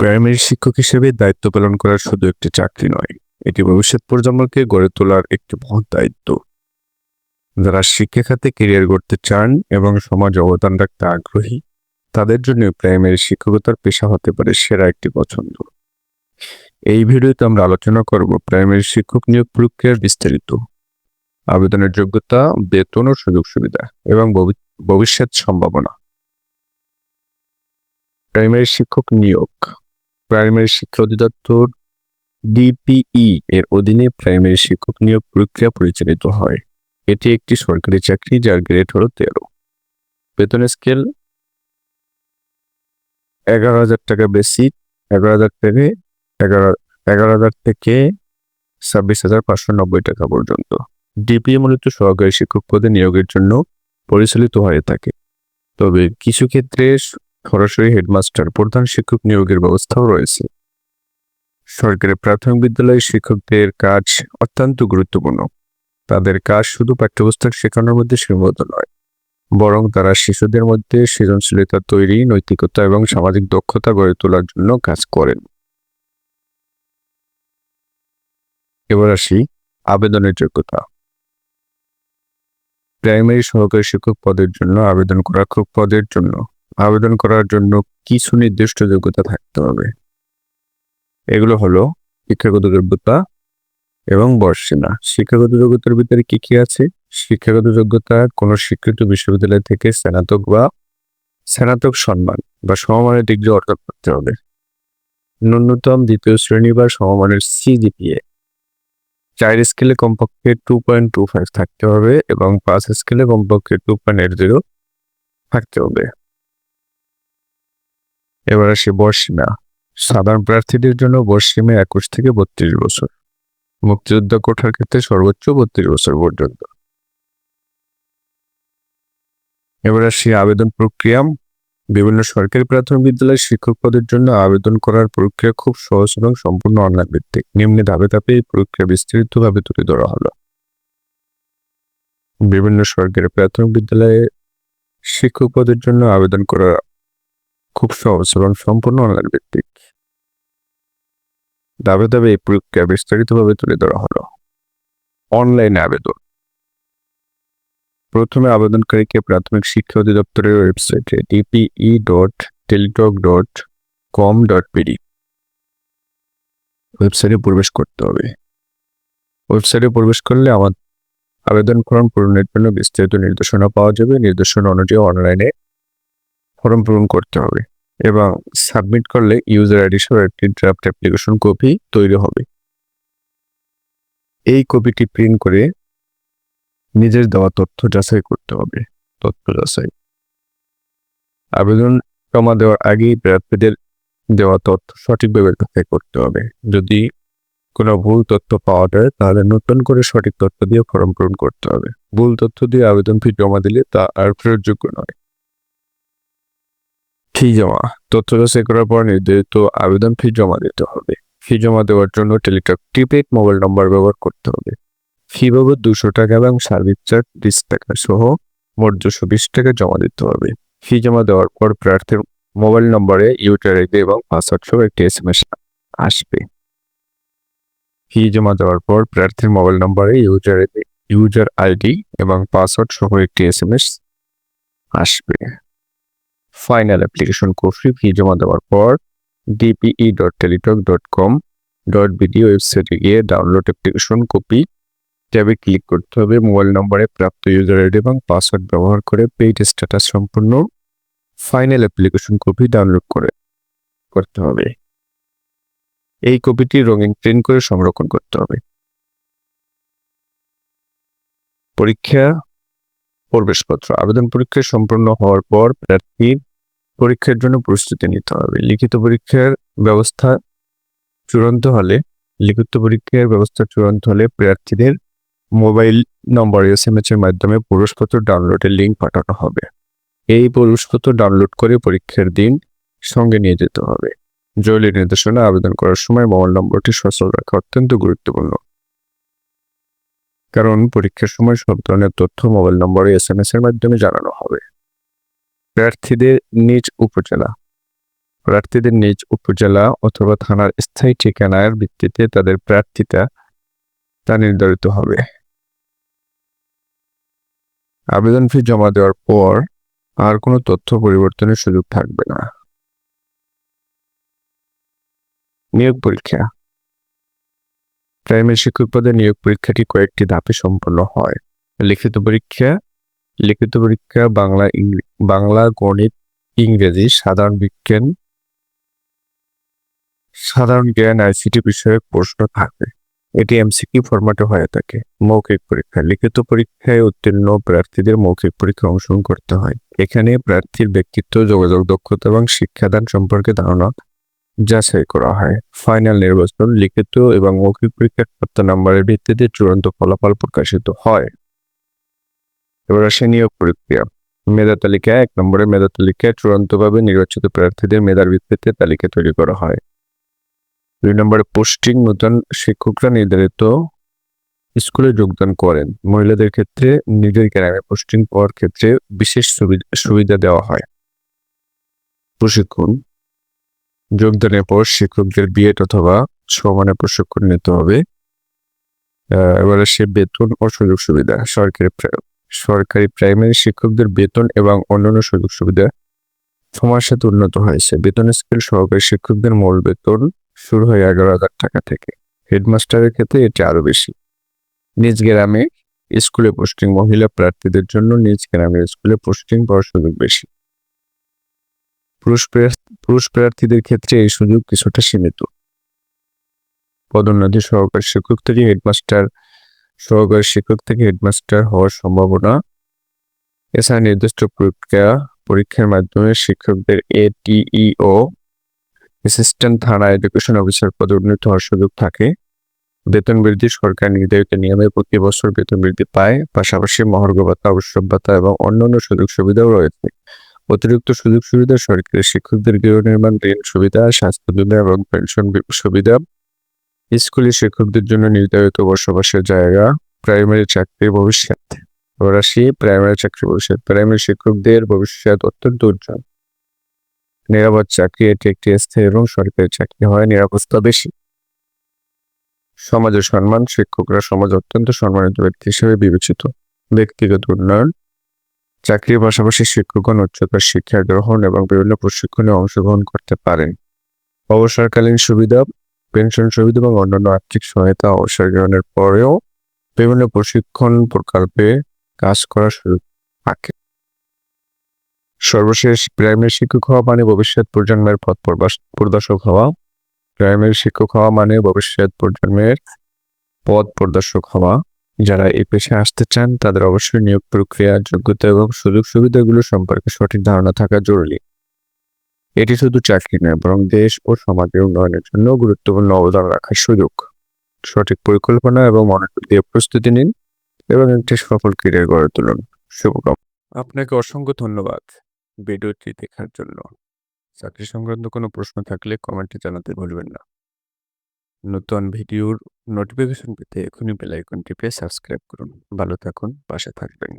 Primary শিক্ষক হিসেবে দায়িত্ব পালন করা শুধু একটি চাকরি নয়, এটি ভবিষ্যৎ প্রজন্মকে গড়ে তোলার একটি মহৎ দায়িত্ব। যারা শিক্ষা খাতে ক্যারিয়ার গড়তে চান এবং সমাজ অবদান রাখতে আগ্রহী, তাদের জন্য প্রাইমারি শিক্ষকতার পেশা হতে পারে সেরা একটি পছন্দ। এই ভিডিওতে আমরা আলোচনা করব প্রাইমারি শিক্ষক নিয়োগ প্রক্রিয়ার বিস্তারিত, আবেদনের যোগ্যতা, বেতন ও সুযোগ সুবিধা এবং ভবিষ্যৎ সম্ভাবনা। প্রাইমারি শিক্ষক নিয়োগ। প্রাইমারি শিক্ষা অধিদপ্তর ডিপিই এর অধীনে প্রাইমারি শিক্ষক নিয়োগ প্রক্রিয়া পরিচালিত হয়। এটি একটি সরকারি চাকরি যার গ্রেড হলো 13। বেতন স্কেল 11,000 টাকা বেসিক, 11,000 থেকে 11,000 থেকে 26,590 টাকা পর্যন্ত। ডিপিই মূলত সহকারী শিক্ষক পদে নিয়োগের জন্য পরিচালিত হয়ে থাকে, তবে কিছু ক্ষেত্রে সরাসরি হেডমাস্টার, প্রধান শিক্ষক নিয়োগের ব্যবস্থাও রয়েছে। সরকারি প্রাথমিক বিদ্যালয়ের শিক্ষকদের কাজ অত্যন্ত গুরুত্বপূর্ণ। তাদের কাজ শুধু পাঠ্যপুস্তক শেখানোর মধ্যে সীমাবদ্ধ নয়, বরং তারা শিশুদের মধ্যে সৃজনশীলতা তৈরি, নৈতিকতা এবং সামাজিক দক্ষতা গড়ে তোলার জন্য কাজ করেন। এবার আসি আবেদনের যোগ্যতা। প্রাইমারি সহকারী শিক্ষক পদের জন্য আবেদন করার জন্য কিছু নির্দিষ্ট যোগ্যতা থাকতে হবে। এগুলো হলো শিক্ষাগত যোগ্যতা এবং বয়সসীমা। শিক্ষাগত যোগ্যতার ভিতরে কি কি আছে? শিক্ষাগত যোগ্যতা কোনো স্বীকৃত বিশ্ববিদ্যালয় থেকে স্নাতক সম্মান বা সমমানের ডিগ্রি অর্জন করতে হবে। ন্যূনতম দ্বিতীয় শ্রেণী বা সমমানের সিজিপিএ 4 স্কেলে কমপক্ষে 2.25 থাকতে হবে এবং 5 স্কেলে কমপক্ষে 2.80 থাকতে হবে। এবার আসি বয়সসীমা। সাধারণ প্রার্থীদের জন্য বয়সসীমা 21 থেকে 32 বছর। মুক্তিযোদ্ধা কোটার ক্ষেত্রে সর্বোচ্চ 32 বছর পর্যন্ত। এবার আসি আবেদন প্রক্রিয়া। বিভিন্ন সরকারি প্রাথমিক বিদ্যালয়ের শিক্ষক পদের জন্য আবেদন করার প্রক্রিয়া খুব সহজ এবং সম্পূর্ণ অনলাইন ভিত্তিক। নিম্নে ধাপে ধাপে এই প্রক্রিয়া বিস্তারিতভাবে তুলে ধরা হলো। বিভিন্ন সরকারি প্রাথমিক বিদ্যালয়ে শিক্ষক পদের জন্য আবেদন করা খুব সহজ এবং সম্পূর্ণ অনলাইন ভিত্তিক। ধাপে ধাপে এই প্রক্রিয়া বিস্তারিতভাবে তুলে ধরা হলো। অনলাইনে আবেদন। প্রথমে আবেদনকারীকে প্রাথমিক শিক্ষা অধিদপ্তরের ওয়েবসাইটে dpe.teletalk.com.pd ওয়েবসাইটে প্রবেশ করতে হবে। ওয়েবসাইটে প্রবেশ করলে আবেদন ফর্ম পূরণের জন্য বিস্তারিত নির্দেশনা পাওয়া যাবে। নির্দেশনা অনুযায়ী অনলাইনে ফর্ম পূরণ করতে হবে এবং সাবমিট করলে ইউজার আইডি সহ একটি ড্রাফট অ্যাপ্লিকেশন কপি তৈরি হবে। এই কপিটি প্রিন্ট করে নিজের দেওয়া তথ্য যাচাই করতে হবে। তথ্য যাচাই। আবেদন জমা দেওয়ার আগেই প্রার্থীদের দেওয়া তথ্য সঠিকভাবে যাচাই করতে হবে। যদি কোনো ভুল তথ্য পাওয়া যায় তাহলে নতুন করে সঠিক তথ্য দিয়ে ফর্ম পূরণ করতে হবে। ভুল তথ্য দিয়ে আবেদন ফি জমা দিলে তা আর ফেরতযোগ্য নয়। ফি জমা। তথ্য যাচাই করার পর নির্ধারিত আবেদন ফি জমা দিতে হবে। ফি জমা দেওয়ার জন্য টেলিটক প্রিপেড মোবাইল নম্বর ব্যবহার করতে হবে। ফি বাবদ 200 টাকা এবং সার্ভিস চার্জ 20 টাকা সহ মোট 220 টাকা জমা দিতে হবে। ফি জমা দেওয়ার পর প্রার্থীর মোবাইল নম্বরে ইউজার আইডি এবং পাসওয়ার্ড সহ একটি SMS আসবে। ফি জমা দেওয়ার পর প্রার্থীর মোবাইল নম্বরে ইউজার আইডি এবং পাসওয়ার্ড সহ একটি SMS আসবে। Final application copy. ফি জমা দেওয়ার পর dpe.teletalk.com.bd ওয়েবসাইটে গিয়ে ডাউনলোড অ্যাপ্লিকেশন কপি ট্যাবে ক্লিক করতে হবে। মোবাইল নম্বরে প্রাপ্ত ইউজার আইডি এবং পাসওয়ার্ড ব্যবহার করে পেইড স্ট্যাটাস সম্পূর্ণ ফাইনাল অ্যাপ্লিকেশন কপি ডাউনলোড করতে হবে। এই কপিটি রঙিন প্রিন্ট করে সংরক্ষণ করতে হবে। পরীক্ষা প্রবেশপত্র। আবেদন পরীক্ষা সম্পূর্ণ হওয়ার পর প্রার্থীর পরীক্ষার জন্য প্রস্তুতি নিতে হবে। লিখিত পরীক্ষার ব্যবস্থা চূড়ান্ত হলে প্রার্থীদের মোবাইল নম্বর SMS এর মাধ্যমে প্রবেশপত্র ডাউনলোডের লিঙ্ক পাঠানো হবে। এই প্রবেশপত্র ডাউনলোড করে পরীক্ষার দিন সঙ্গে নিয়ে যেতে হবে। জরুরি নির্দেশনা। আবেদন করার সময় মোবাইল নম্বরটি সচল রাখা অত্যন্ত গুরুত্বপূর্ণ, কারণ পরীক্ষার সময় সব ধরনের তথ্য মোবাইল নম্বরে SMS এর মাধ্যমে জানানো হবে। প্রার্থীদের নিজ উপজেলা। প্রার্থীদের নিজ উপজেলা অথবা থানার স্থায়ী ঠিকানার ভিত্তিতে তাদের প্রার্থিতা তা নির্ধারিত হবে। আবেদন ফি জমা দেওয়ার পর আর কোনো তথ্য পরিবর্তনের সুযোগ থাকবে না। নিয়োগ পরীক্ষা। প্রাইমারি শিক্ষক পদে নিয়োগ পরীক্ষাটি কয়েকটি ধাপে সম্পন্ন হয়। লিখিত পরীক্ষা বাংলা, গণিত, ইংরেজি, সাধারণ জ্ঞান, আইসিটি বিষয়ক প্রশ্ন থাকবে। এটি এমসিকিউ ফরম্যাটে হয়ে থাকে। মৌখিক পরীক্ষা। লিখিত পরীক্ষায় উত্তীর্ণ প্রার্থীদের মৌখিক পরীক্ষায় অংশগ্রহণ করতে হয়। এখানে প্রার্থীর ব্যক্তিত্ব, যোগাযোগ দক্ষতা এবং শিক্ষাদান সম্পর্কে ধারণা যাচাই করা হয়। ফাইনাল নির্বাচন। লিখিত এবং মৌখিক পরীক্ষার প্রাপ্ত নম্বরের ভিত্তিতে চূড়ান্ত ফলাফল প্রকাশিত হয়। এবার আসে নিয়োগ প্রক্রিয়া। মেধা তালিকা। 1 নম্বরের মেধা তালিকায় চূড়ান্তভাবে নির্বাচিত প্রার্থীদের মেধার ভিত্তিতে তালিকা তৈরি করা হয়। 2 নম্বরে পোস্টিং। নতুন শিক্ষকরা নির্ধারিত স্কুলে যোগদান করেন। মহিলাদের ক্ষেত্রে নিজের গ্রামে পোস্টিং পাওয়ার ক্ষেত্রে বিশেষ সুবিধা দেওয়া হয়। প্রশিক্ষণ। যোগদানের পর শিক্ষকদের বিএড অথবা সমানে প্রশিক্ষণ নিতে হবে। এবারে সে বেতন ও সুযোগ সুবিধা। সরকারি প্রাইমারি শিক্ষকদের বেতন এবং অন্যান্য সুযোগ সুবিধা সময়ের সাথে উন্নত হয়েছে। বেতন স্কেল সহকারী শিক্ষকদের মূল বেতন শুরু হয় 11,000 টাকা থেকে। হেডমাস্টারের ক্ষেত্রে এটি আরো বেশি। নিজ গ্রামে স্কুলে পোস্টিং। মহিলা প্রার্থীদের জন্য নিজ গ্রামের স্কুলে পোস্টিং পাওয়ার সুযোগ বেশি। পুরুষ প্রার্থীদের ক্ষেত্রে এই সুযোগ কিছুটা সীমিত। পদোন্নতি। সহকারী শিক্ষক থেকে হেডমাস্টার হওয়ার সম্ভাবনা। এছাড়া নির্দিষ্ট পরীক্ষার মাধ্যমে শিক্ষকদের ATEO অ্যাসিস্ট্যান্ট থানা এডুকেশন অফিসার পদে উন্নীত হওয়ার সুযোগ থাকে। বেতন বৃদ্ধি। সরকার নির্ধারিত নিয়মে প্রতি বছর বেতন বৃদ্ধি পায়। পাশাপাশি মহার্ঘ ভাতা, উৎসব ভাতা এবং অন্যান্য সুযোগ সুবিধাও রয়েছে। অতিরিক্ত সুযোগ সুবিধা। সরকারি শিক্ষকদের গৃহ নির্মাণ, ঋণ সুবিধা, স্বাস্থ্য বীমা এবং পেনশন সুবিধা। স্কুলের শিক্ষকদের জন্য নির্ধারিত বসবাসের জায়গা। প্রাইমারি চাকরির ভবিষ্যৎ। প্রাইমারি চাকরির ভবিষ্যৎ। প্রাইমারি শিক্ষকদের ভবিষ্যৎ অত্যন্ত উজ্জ্বল। নিরাপদ চাকরি। এটি একটি স্থায়ী এবং সরকারি চাকরি হয় নিরাপত্তা বেশি। সমাজের সম্মান। শিক্ষকরা সমাজ অত্যন্ত সম্মানিত ব্যক্তি হিসেবে বিবেচিত। ব্যক্তিগত উন্নয়ন। চাকরির পাশাপাশি শিক্ষকগণ উচ্চতর শিক্ষা গ্রহণ এবং বিভিন্ন প্রশিক্ষণে অংশগ্রহণ করতে পারেন। অবসরকালীন সুবিধা। পেনশন সুবিধা এবং অন্যান্য আর্থিক সহায়তা। অবসর গ্রহণের পরেও বিভিন্ন প্রশিক্ষণ প্রকল্পে কাজ করার সুযোগ থাকে। সর্বশেষ, প্রাইমারি শিক্ষক হওয়া মানে ভবিষ্যৎ প্রজন্মের পথ প্রদর্শক হওয়া। প্রাইমারি শিক্ষক হওয়া মানে ভবিষ্যৎ প্রজন্মের পথ প্রদর্শক হওয়া। যারা এই পেশায় আসতে চান তাদের অবশ্যই নিয়োগ প্রক্রিয়া, যোগ্যতা এবং সুযোগ সুবিধাগুলো সম্পর্কে সঠিক ধারণা থাকা জরুরি। এটি শুধু চাকরি নয়, বরং দেশ ও সমাজের উন্নয়নের জন্য গুরুত্বপূর্ণ অবদান রাখার সুযোগ। সঠিক পরিকল্পনা এবং মনোযোগ দিয়ে প্রস্তুতি নিন এবং একটি সফল ক্যারিয়ার গড়ে তুলুন। শুভকামনা। আপনাকে অসংখ্য ধন্যবাদ ভিডিওটি দেখার জন্য। চাকরি সংক্রান্ত কোনো প্রশ্ন থাকলে কমেন্টে জানাতে ভুলবেন না। নতুন ভিডিওর নোটিফিকেশন পেতে এখনই বেল আইকন টিপে সাবস্ক্রাইব করুন। ভালো থাকুন, পাশে থাকবেন।